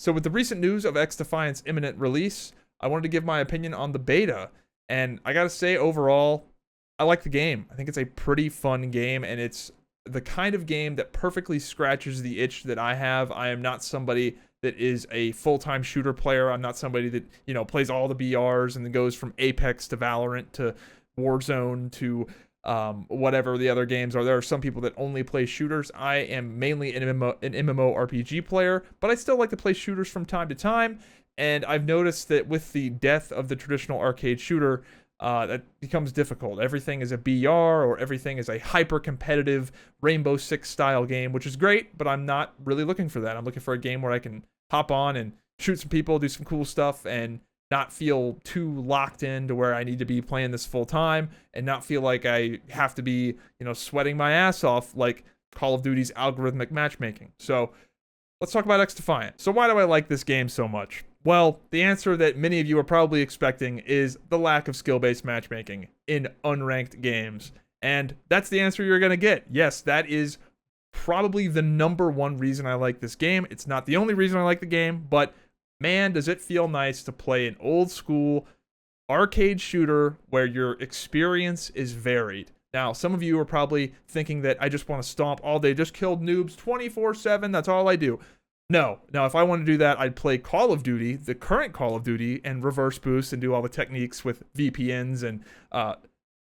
So with the recent news of XDefiant's imminent release, I wanted to give my opinion on the beta. And I gotta say, overall, I like the game. I think it's a pretty fun game, and it's the kind of game that perfectly scratches the itch that I have. I am not somebody that is a full-time shooter player. I'm not somebody that, plays all the BRs and then goes from Apex to Valorant to Warzone to whatever the other games are. There are some people that only play shooters. I am mainly an MMORPG player, but I still like to play shooters from time to time. And I've noticed that with the death of the traditional arcade shooter, that becomes difficult. Everything is a BR, or everything is a hyper-competitive Rainbow Six style game, which is great, but I'm not really looking for that. I'm looking for a game where I can hop on and shoot some people, do some cool stuff, and not feel too locked in to where I need to be playing this full time, and not feel like I have to be, sweating my ass off like Call of Duty's algorithmic matchmaking. So let's talk about XDefiant. So why do I like this game so much? Well, the answer that many of you are probably expecting is the lack of skill-based matchmaking in unranked games. And that's the answer you're going to get. Yes, that is probably the number one reason I like this game. It's not the only reason I like the game, but man, does it feel nice to play an old school arcade shooter where your experience is varied. Now, some of you are probably thinking that I just want to stomp all day, just kill noobs 24/7, that's all I do. No. Now, if I want to do that, I'd play Call of Duty, the current Call of Duty, and reverse boost and do all the techniques with VPNs and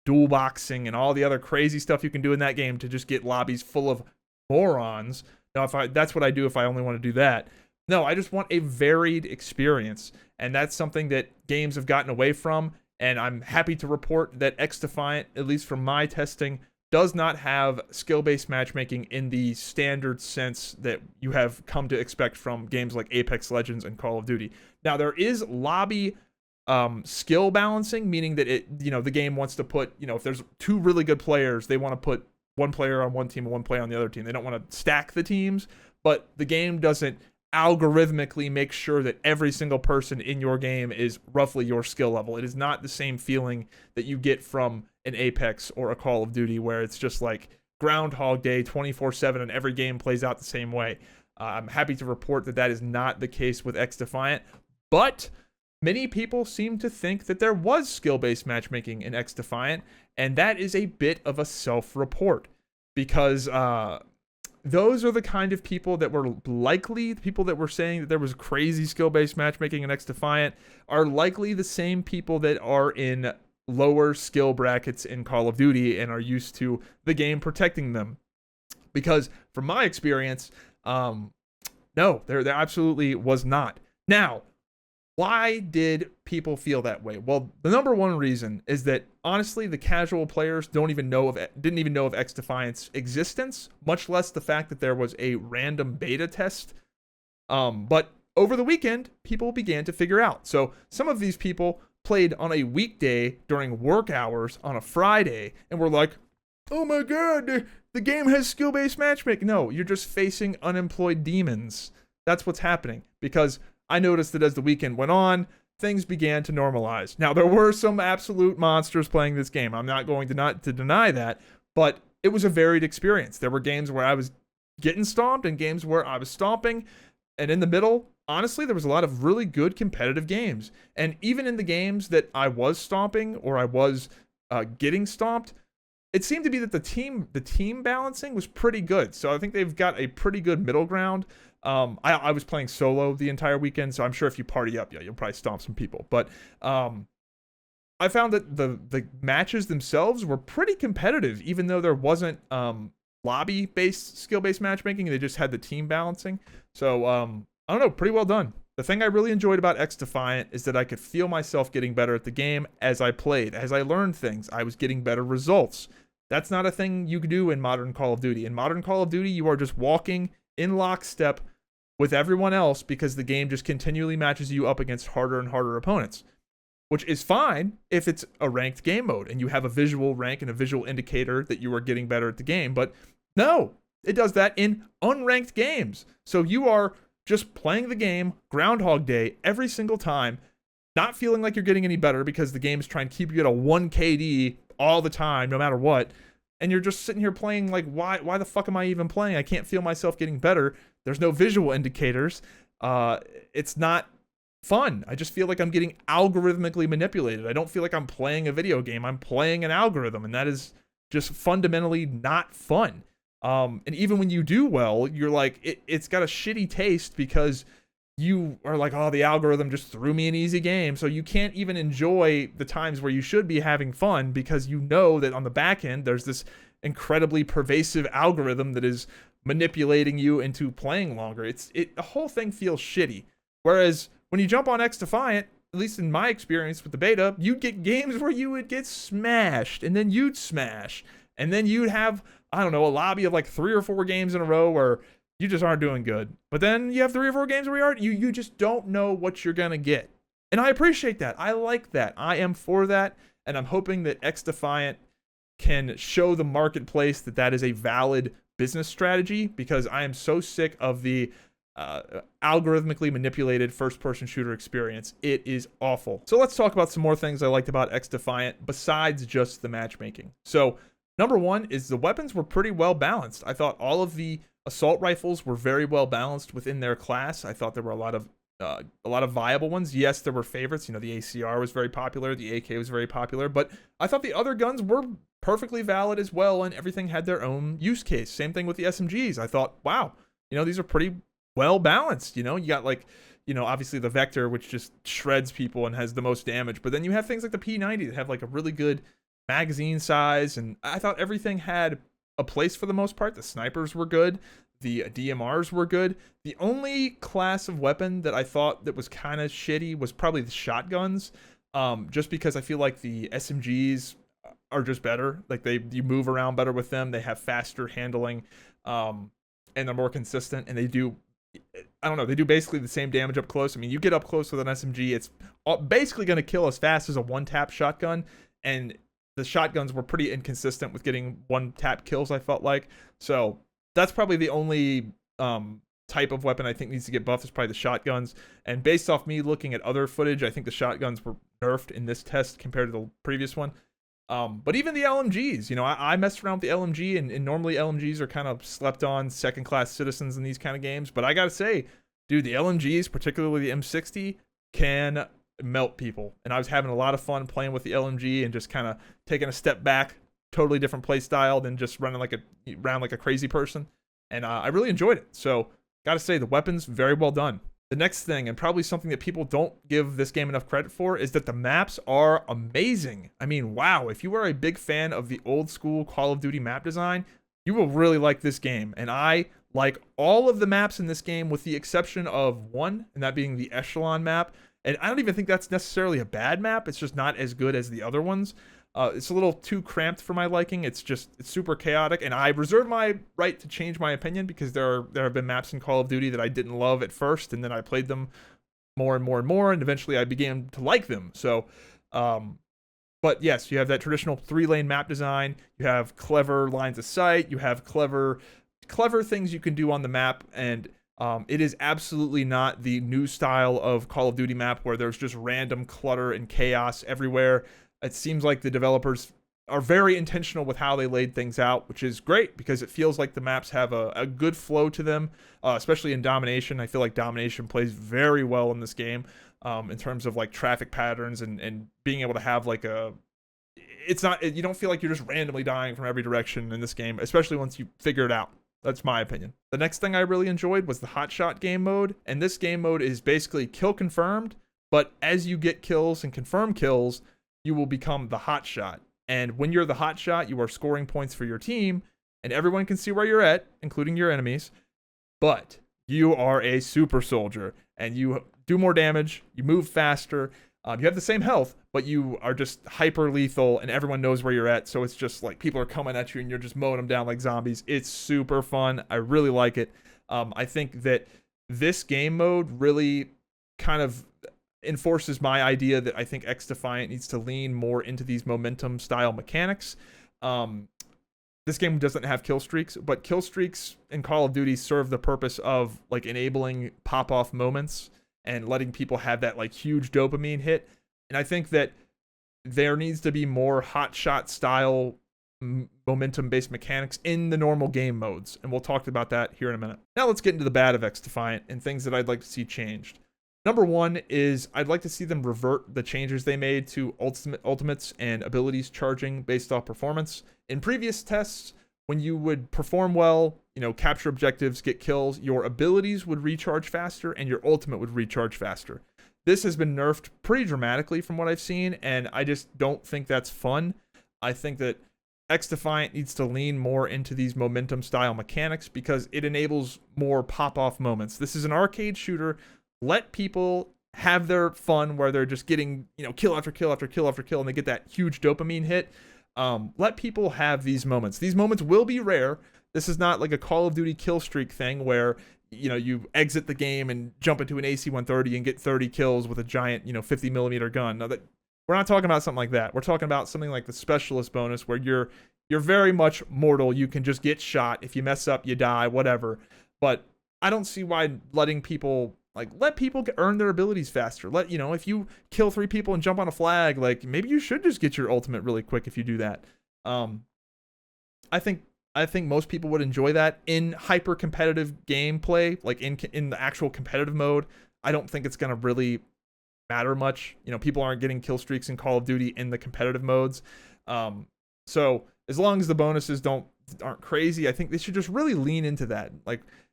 dual boxing and all the other crazy stuff you can do in that game to just get lobbies full of morons. Now, that's what I do if I only want to do that. No, I just want a varied experience, and that's something that games have gotten away from, and I'm happy to report that XDefiant, at least from my testing, does not have skill-based matchmaking in the standard sense that you have come to expect from games like Apex Legends and Call of Duty. Now, there is lobby skill balancing, meaning that the game wants to put, if there's two really good players, they want to put one player on one team and one player on the other team. They don't want to stack the teams, but the game doesn't algorithmically make sure that every single person in your game is roughly your skill level. It is not the same feeling that you get from an Apex or a Call of Duty where it's just like Groundhog Day 24/7 and every game plays out the same way. I'm happy to report that that is not the case with XDefiant, but many people seem to think that there was skill-based matchmaking in XDefiant, and that is a bit of a self-report because those are the kind of people that were likely, the people that were saying that there was crazy skill-based matchmaking in XDefiant are likely the same people that are in lower skill brackets in Call of Duty and are used to the game protecting them. Because from my experience, no, there absolutely was not. Now, why did people feel that way? Well, the number one reason is that honestly, the casual players didn't even know of XDefiant's existence, much less the fact that there was a random beta test. But over the weekend, people began to figure out. So some of these people played on a weekday during work hours on a Friday and were like, "Oh my god, the game has skill-based matchmaking." No, you're just facing unemployed demons. That's what's happening, because I noticed that as the weekend went on, things began to normalize. Now, there were some absolute monsters playing this game. I'm not going to deny that, but it was a varied experience. There were games where I was getting stomped and games where I was stomping, and in the middle, honestly, there was a lot of really good competitive games. And even in the games that I was stomping or I was getting stomped, it seemed to be that the team balancing was pretty good. So I think they've got a pretty good middle ground. I was playing solo the entire weekend, so I'm sure if you party up, you'll probably stomp some people. But I found that the matches themselves were pretty competitive, even though there wasn't lobby-based, skill-based matchmaking. They just had the team balancing. So I don't know, pretty well done. The thing I really enjoyed about XDefiant is that I could feel myself getting better at the game as I played. As I learned things, I was getting better results. That's not a thing you could do in modern Call of Duty. In modern Call of Duty, you are just walking in lockstep with everyone else because the game just continually matches you up against harder and harder opponents, which is fine if it's a ranked game mode and you have a visual rank and a visual indicator that you are getting better at the game. But no, it does that in unranked games. So you are just playing the game Groundhog Day every single time, not feeling like you're getting any better because the game is trying to keep you at a 1 KD all the time, no matter what. And you're just sitting here playing like, why the fuck am I even playing? I can't feel myself getting better. There's no visual indicators. it's not fun. I just feel like I'm getting algorithmically manipulated. I don't feel like I'm playing a video game. I'm playing an algorithm, and that is just fundamentally not fun. And even when you do well, you're like, it's got a shitty taste because you are like, oh, the algorithm just threw me an easy game. So you can't even enjoy the times where you should be having fun because you know that on the back end, there's this incredibly pervasive algorithm that is manipulating you into playing longer. The whole thing feels shitty. Whereas when you jump on XDefiant, at least in my experience with the beta, you'd get games where you would get smashed, and then you'd smash, and then you'd have, I don't know, a lobby of like 3 or 4 games in a row where you just aren't doing good. But then you have 3 or 4 games where you just don't know what you're gonna get. And I appreciate that. I like that. I am for that, and I'm hoping that XDefiant can show the marketplace that that is a valid business strategy, because I am so sick of the algorithmically manipulated first-person shooter experience. It is awful. So let's talk about some more things I liked about XDefiant besides just the matchmaking. So number one is the weapons were pretty well balanced. I thought all of the assault rifles were very well balanced within their class. I thought there were a lot of viable ones. Yes, there were favorites. You know, the ACR was very popular, the AK was very popular, but I thought the other guns were perfectly valid as well, and everything had their own use case. Same thing with the SMGs. I thought, wow, you know, these are pretty well balanced. You know, you got like, you know, obviously the Vector, which just shreds people and has the most damage, but then you have things like the P90 that have like a really good magazine size, and I thought everything had a place for the most part. The snipers were good, the DMRs were good. The only class of weapon that I thought that was kind of shitty was probably the shotguns, just because I feel like the SMGs are just better. Like you move around better with them, they have faster handling, and they're more consistent, and they do, I don't know, they do basically the same damage up close. I mean, you get up close with an SMG, it's basically going to kill as fast as a one-tap shotgun, and the shotguns were pretty inconsistent with getting one-tap kills, I felt like. So that's probably the only type of weapon I think needs to get buffed is probably the shotguns. And based off me looking at other footage, I think the shotguns were nerfed in this test compared to the previous one. But even the LMGs, you know, I messed around with the LMG, and normally LMGs are kind of slept on second-class citizens in these kind of games. But I gotta say, dude, the LMGs, particularly the M60, can melt people. And I was having a lot of fun playing with the LMG and just kind of taking a step back, totally different play style than just running around like a crazy person. And I really enjoyed it. So gotta say, the weapons, very well done. The next thing, and probably something that people don't give this game enough credit for, is that the maps are amazing. I mean, wow, if you are a big fan of the old school Call of Duty map design, you will really like this game. And I like all of the maps in this game with the exception of one, and that being the Echelon map. And I don't even think that's necessarily a bad map. It's just not as good as the other ones. It's a little too cramped for my liking. It's super chaotic, and I reserve my right to change my opinion, because there have been maps in Call of Duty that I didn't love at first, and then I played them more and more and more, and eventually I began to like them. So, but yes, you have that traditional 3-lane map design. You have clever lines of sight. You have clever things you can do on the map, and it is absolutely not the new style of Call of Duty map where there's just random clutter and chaos everywhere. It seems like the developers are very intentional with how they laid things out, which is great, because it feels like the maps have a good flow to them, especially in Domination. I feel like Domination plays very well in this game, in terms of like traffic patterns and being able to have like you don't feel like you're just randomly dying from every direction in this game, especially once you figure it out. That's my opinion. The next thing I really enjoyed was the hotshot game mode, and this game mode is basically kill confirmed, but as you get kills and confirm kills, you will become the hotshot. And when you're the hotshot, you are scoring points for your team, and everyone can see where you're at, including your enemies. But you are a super soldier, and you do more damage, you move faster, you have the same health, but you are just hyper lethal, and everyone knows where you're at. So it's just like people are coming at you, and you're just mowing them down like zombies. It's super fun. I really like it. I think that this game mode really kind of enforces my idea that I think XDefiant needs to lean more into these momentum style mechanics. This game doesn't have kill streaks, but kill streaks in Call of Duty serve the purpose of like enabling pop-off moments and letting people have that like huge dopamine hit. And I think that there needs to be more hotshot style momentum-based mechanics in the normal game modes, and we'll talk about that here in a minute. Now let's get into the bad of XDefiant and things that I'd like to see changed. Number one is I'd like to see them revert the changes they made to ultimates and abilities charging based off performance. In previous tests, when you would perform well, capture objectives, get kills, your abilities would recharge faster and your ultimate would recharge faster. This has been nerfed pretty dramatically from what I've seen, and I just don't think that's fun. I think that XDefiant needs to lean more into these momentum style mechanics because it enables more pop-off moments. This is an arcade shooter. Let people have their fun where they're just getting, kill after kill after kill after kill, and they get that huge dopamine hit. Let people have these moments. These moments will be rare. This is not like a Call of Duty kill streak thing where, you exit the game and jump into an AC-130 and get 30 kills with a giant, 50 millimeter gun. Now we're not talking about something like that. We're talking about something like the specialist bonus where you're very much mortal. You can just get shot. If you mess up, you die, whatever. But I don't see why letting people, let people earn their abilities faster. If you kill 3 people and jump on a flag, maybe you should just get your ultimate really quick if you do that. I think most people would enjoy that in hyper competitive gameplay, in the actual competitive mode. I don't think it's going to really matter much. People aren't getting kill streaks in Call of Duty in the competitive modes. So as long as the bonuses aren't crazy, I think they should just really lean into that.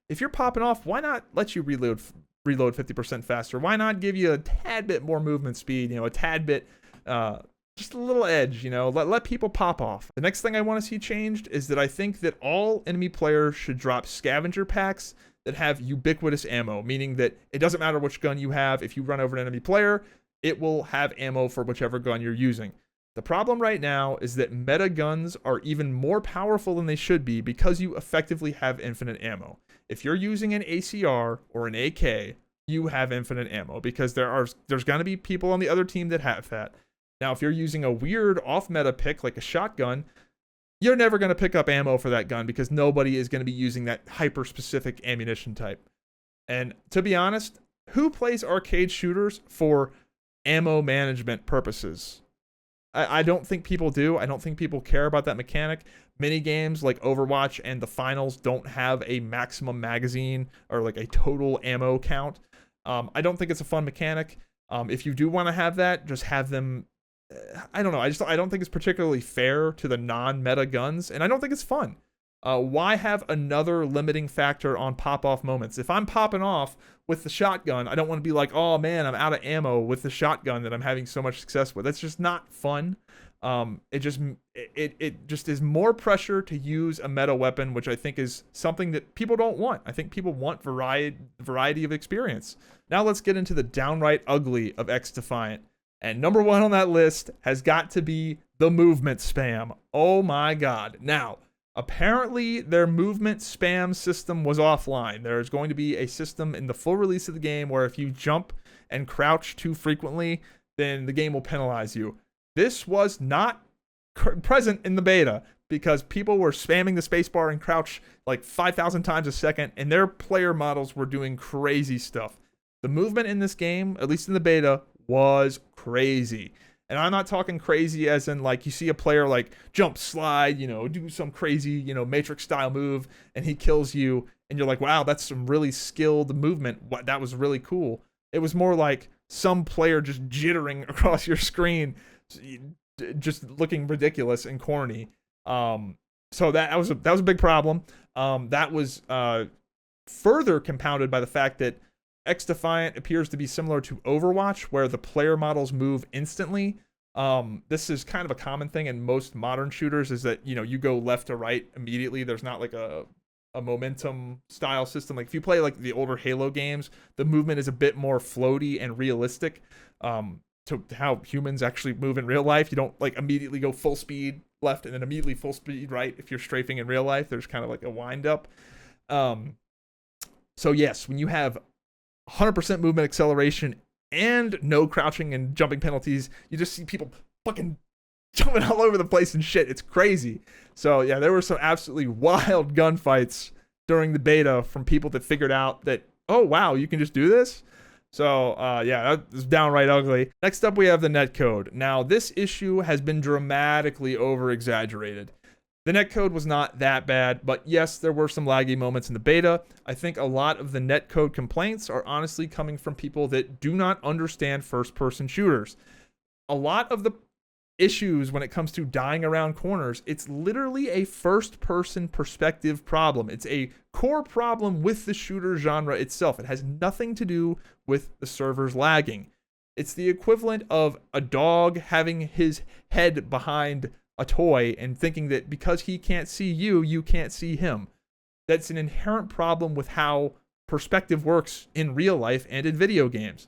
If you're popping off, why not let you reload 50% faster? Why not give you a tad bit more movement speed, a tad bit, just a little edge, let people pop off. The next thing I want to see changed is that I think that all enemy players should drop scavenger packs that have ubiquitous ammo, meaning that it doesn't matter which gun you have. If you run over an enemy player, it will have ammo for whichever gun you're using. The problem right now is that meta guns are even more powerful than they should be because you effectively have infinite ammo. If you're using an ACR or an AK, you have infinite ammo because there's going to be people on the other team that have that. Now, if you're using a weird off-meta pick like a shotgun, you're never going to pick up ammo for that gun because nobody is going to be using that hyper-specific ammunition type. And to be honest, who plays arcade shooters for ammo management purposes? I don't think people do. I don't think people care about that mechanic. Mini games like Overwatch and the finals don't have a maximum magazine or a total ammo count. I don't think it's a fun mechanic. If you do want to have that, just have them. I don't know. I don't think it's particularly fair to the non-meta guns, and I don't think it's fun. Why have another limiting factor on pop-off moments? If I'm popping off with the shotgun, I don't want to be like, oh man, I'm out of ammo with the shotgun that I'm having so much success with. That's just not fun. It just is more pressure to use a meta weapon, which I think is something that people don't want. I think people want variety of experience. Now let's get into the downright ugly of XDefiant. And number one on that list has got to be the movement spam. Oh my god. Now, apparently their movement spam system was offline. There's going to be a system in the full release of the game where if you jump and crouch too frequently, then the game will penalize you. This was not present in the beta because people were spamming the spacebar and crouch 5,000 times a second, and their player models were doing crazy stuff. The movement in this game, at least in the beta, was crazy. And I'm not talking crazy as in you see a player jump, slide, do some crazy, Matrix style move and he kills you and you're like, wow, that's some really skilled movement. That was really cool. It was more like some player just jittering across your screen, just looking ridiculous and corny. So that was a big problem. That was further compounded by the fact that XDefiant appears to be similar to Overwatch, where the player models move instantly. This is kind of a common thing in most modern shooters, is that you go left to right immediately. There's not a momentum style system. If you play the older Halo games, the movement is a bit more floaty and realistic to how humans actually move in real life. You don't immediately go full speed left and then immediately full speed right. If you're strafing in real life, there's kind of a wind up. So yes, when you have 100% movement acceleration and no crouching and jumping penalties, you just see people fucking jumping all over the place and shit. It's crazy. So yeah, there were some absolutely wild gunfights during the beta from people that figured out that, oh wow, you can just do this. So yeah, that was downright ugly. Next up, we have the netcode. Now, this issue has been dramatically over-exaggerated. The netcode was not that bad, but yes, there were some laggy moments in the beta. I think a lot of the netcode complaints are honestly coming from people that do not understand first-person shooters. A lot of the issues when it comes to dying around corners, it's literally a first-person perspective problem. It's a core problem with the shooter genre itself. It has nothing to do with the servers lagging. It's the equivalent of a dog having his head behind a toy and thinking that because he can't see you, you can't see him. That's an inherent problem with how perspective works in real life and in video games.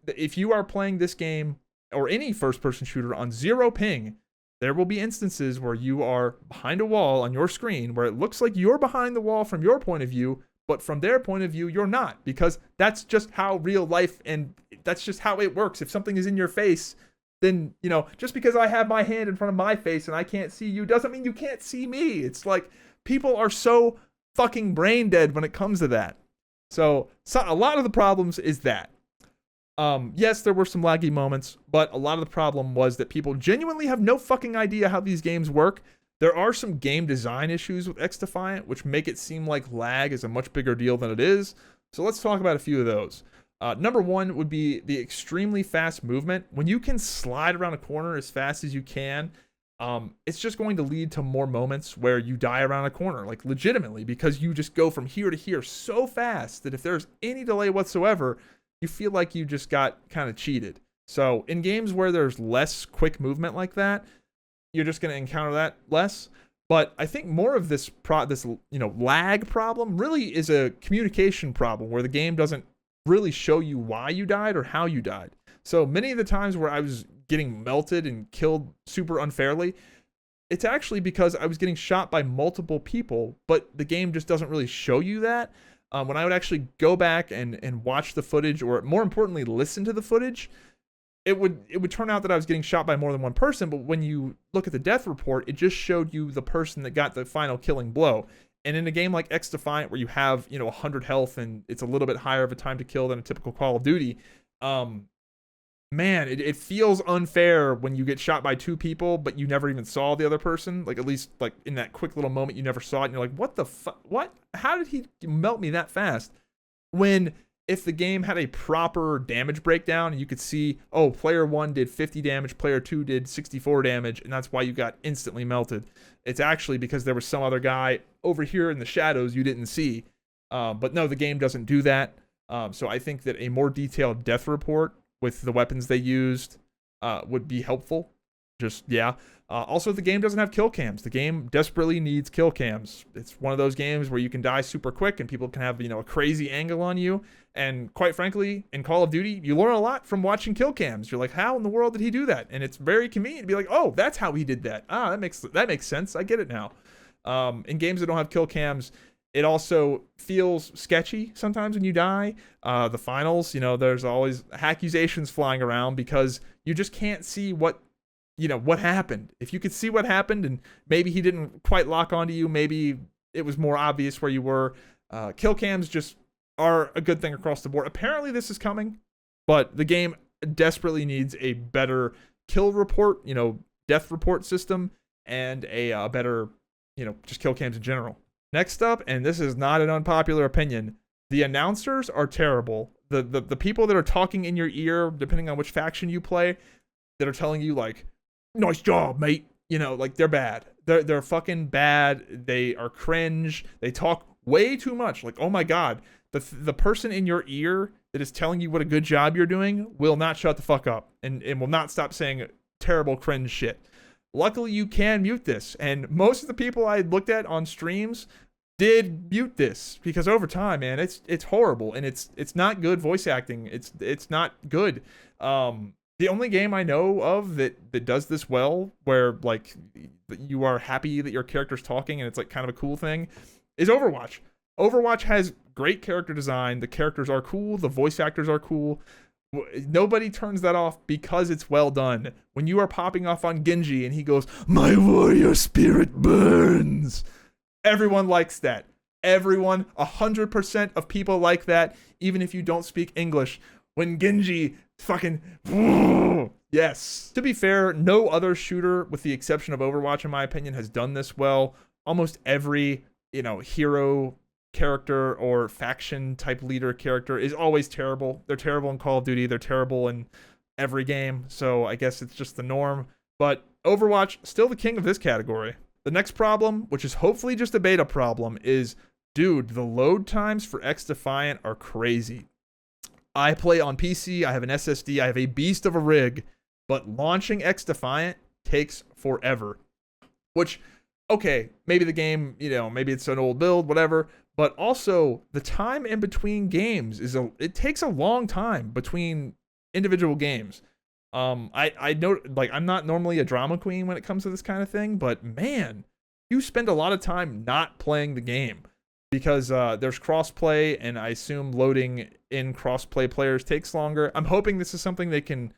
If you are playing this game or any first-person shooter on 0 ping, there will be instances where you are behind a wall on your screen where it looks like you're behind the wall from your point of view, but from their point of view, you're not, because that's just how real life and that's just how it works. If something is in your face, then, you know, just because I have my hand in front of my face and I can't see you doesn't mean you can't see me. It's like people are so fucking brain dead when it comes to that. So a lot of the problems is that. Yes, there were some laggy moments, but a lot of the problem was that people genuinely have no fucking idea how these games work. There are some game design issues with XDefiant, which make it seem like lag is a much bigger deal than it is. So let's talk about a few of those. Number one would be the extremely fast movement. When you can slide around a corner as fast as you can, it's just going to lead to more moments where you die around a corner, like legitimately, because you just go from here to here so fast that if there's any delay whatsoever, you feel like you just got kind of cheated. So in games where there's less quick movement like that, you're just going to encounter that less. But I think more of this lag problem really is a communication problem where the game doesn't really show you why you died or how you died. So many of the times where I was getting melted and killed super unfairly, it's actually because I was getting shot by multiple people, but the game just doesn't really show you that. When I would actually go back and watch the footage, or more importantly, listen to the footage, it would turn out that I was getting shot by more than one person, but when you look at the death report, it just showed you the person that got the final killing blow. And in a game like XDefiant, where you have 100 health and it's a little bit higher of a time to kill than a typical Call of Duty, man, it feels unfair when you get shot by 2 people, but you never even saw the other person. Like, at least like in that quick little moment, you never saw it, and you're like, what the fuck? What? How did he melt me that fast? When if the game had a proper damage breakdown and you could see, oh, player 1 did 50 damage, player 2 did 64 damage, and that's why you got instantly melted. It's actually because there was some other guy over here in the shadows you didn't see. But no, the game doesn't do that. So I think that a more detailed death report with the weapons they used would be helpful. Also, the game doesn't have kill cams. The game desperately needs kill cams. It's one of those games where you can die super quick and people can have, a crazy angle on you. And quite frankly, in Call of Duty, you learn a lot from watching kill cams. You're like, how in the world did he do that? And it's very convenient to be like, oh, that's how he did that. That makes sense. I get it now. In games that don't have kill cams, it also feels sketchy sometimes when you die. The finals, there's always accusations flying around because you just can't see what happened. If you could see what happened and maybe he didn't quite lock onto you, maybe it was more obvious where you were. Kill cams just are a good thing across the board. Apparently this is coming, but the game desperately needs a better kill report, death report system, and a better, just kill cams in general. Next up, and this is not an unpopular opinion, the announcers are terrible. The people that are talking in your ear, depending on which faction you play, that are telling you like, nice job, mate. They're bad. They're fucking bad. They are cringe. They talk way too much. Like, oh my God, the person in your ear that is telling you what a good job you're doing will not shut the fuck up and will not stop saying terrible cringe shit. Luckily, you can mute this, and most of the people I looked at on streams did mute this because over time, man, it's horrible and it's not good voice acting. It's not good. The only game I know of that does this well, where like you are happy that your character's talking and it's like kind of a cool thing, is Overwatch. Overwatch has great character design. The characters are cool. The voice actors are cool. Nobody turns that off because it's well done. When you are popping off on Genji and he goes, "My warrior spirit burns," everyone likes that. Everyone, 100% of people like that, even if you don't speak English. When Genji fucking, Yes. To be fair, no other shooter, with the exception of Overwatch, in my opinion, has done this well. Almost every, hero character or faction type leader character is always terrible. They're terrible in Call of Duty. They're terrible in every game. So I guess it's just the norm. But Overwatch, still the king of this category. The next problem, which is hopefully just a beta problem, is, dude, the load times for XDefiant are crazy. I play on PC. I have an SSD. I have a beast of a rig. But launching XDefiant takes forever. Which, okay, maybe the game, maybe it's an old build, whatever. But also, the time in between games it takes a long time between individual games. I know, like, I'm not normally a drama queen when it comes to this kind of thing, but man, you spend a lot of time not playing the game because there's crossplay, and I assume loading in crossplay players takes longer. I'm hoping this is something they can,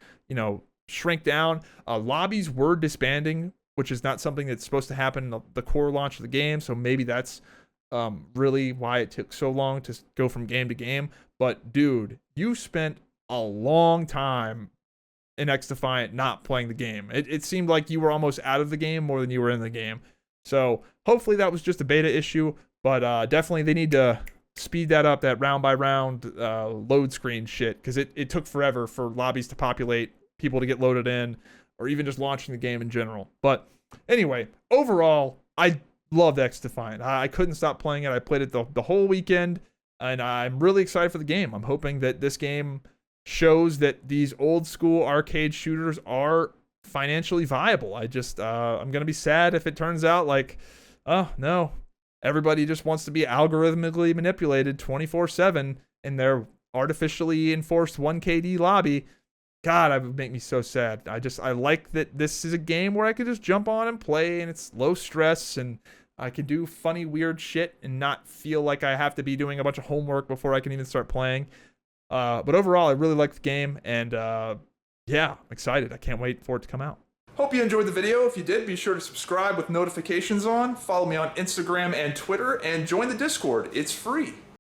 shrink down. Lobbies were disbanding, which is not something that's supposed to happen in the core launch of the game, so maybe that's really why it took so long to go from game to game. But dude, you spent a long time in XDefiant not playing the game. It seemed like you were almost out of the game more than you were in the game. So hopefully that was just a beta issue, but definitely they need to speed that up, that round by round load screen shit, because it took forever for lobbies to populate, people to get loaded in, or even just launching the game in general. But anyway, overall, I loved XDefiant. I couldn't stop playing it. I played it the whole weekend, and I'm really excited for the game. I'm hoping that this game shows that these old school arcade shooters are financially viable. I'm going to be sad if it turns out like, oh, no, everybody just wants to be algorithmically manipulated 24/7 in their artificially enforced 1KD lobby. God, that would make me so sad. I like that this is a game where I could just jump on and play, and it's low stress, and I can do funny, weird shit and not feel like I have to be doing a bunch of homework before I can even start playing. But overall, I really like the game, and yeah, I'm excited. I can't wait for it to come out. Hope you enjoyed the video. If you did, be sure to subscribe with notifications on. Follow me on Instagram and Twitter, and join the Discord. It's free.